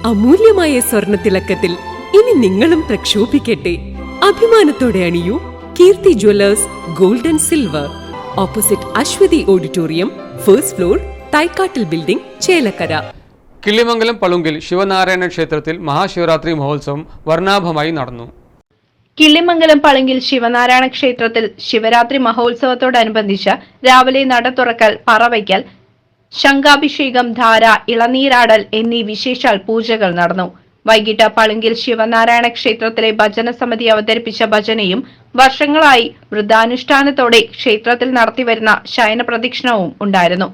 അമൂല്യമായ സ്വർണ്ണത്തിളക്കത്തിൽ ഇനി നിങ്ങളും പ്രക്ഷോഭിക്കട്ടെ. അഭിമാനത്തോടെ അണിയൂ Keerthi jewellers gold and silver, opposite Aswathi auditorium, first floor, തൈക്കാട്ടിൽ ബിൽഡിംഗ്, ചേലക്കര. കിള്ളിമംഗലം പളുങ്കിൽ ശിവനാരായണ ക്ഷേത്രത്തിൽ മഹാശിവരാത്രി മഹോത്സവം വർണ്ണാഭമായി നടന്നു. കിള്ളിമംഗലം പളുങ്കിൽ ശിവനാരായണ ക്ഷേത്രത്തിൽ ശിവരാത്രി മഹോത്സവത്തോടനുബന്ധിച്ച് രാവിലെ നട തുറക്കൽ, പറവയ്ക്കൽ, ശംഖാഭിഷേകം, ധാര, ഇളനീരാടൽ എന്നീ വിശേഷാൽ പൂജകൾ നടന്നു. വൈകിട്ട് പളുങ്കിൽ ശിവനാരായണ ക്ഷേത്രത്തിലെ ഭജന സമിതി അവതരിപ്പിച്ച ഭജനയും വർഷങ്ങളായി വൃതാനുഷ്ഠാനത്തോടെ ക്ഷേത്രത്തിൽ നടത്തിവരുന്ന ശയന പ്രദക്ഷിണവും ഉണ്ടായിരുന്നു.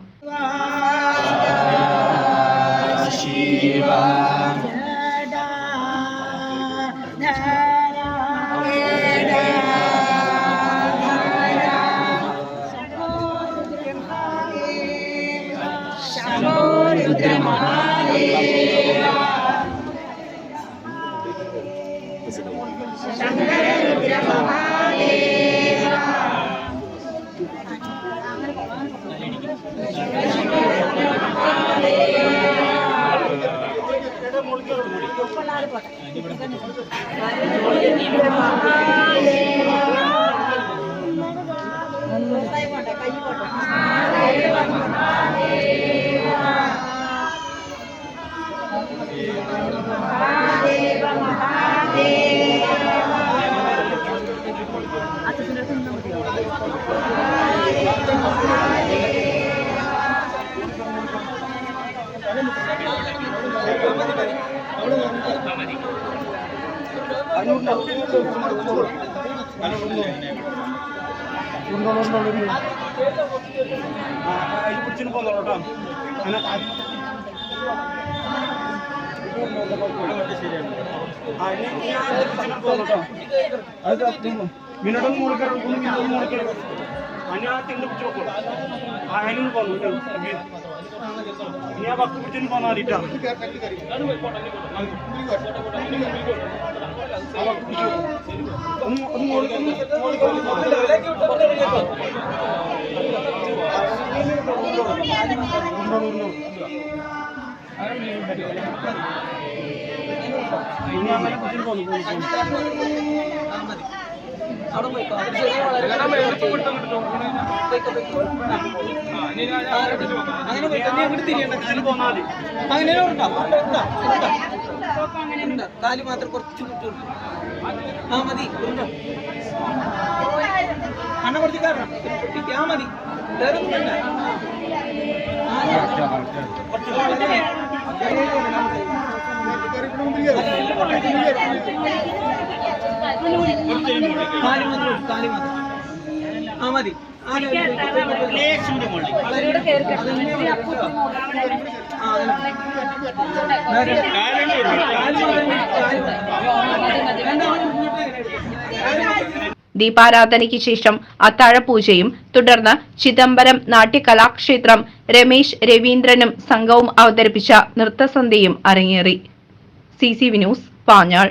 കാല് മാത്രം കുറച്ച് മതി അണ്ണ കുറച്ച് കാരണം മതി. മതി ദീപാരാധനയ്ക്ക് ശേഷം അത്താഴപൂജയും തുടർന്ന് ചിദംബരം നാട്യകലാക്ഷേത്രം രമേശ് രവീന്ദ്രനും സംഘവും അവതരിപ്പിച്ച നൃത്തസന്ധ്യയും അരങ്ങേറി. CCV news, Panjal.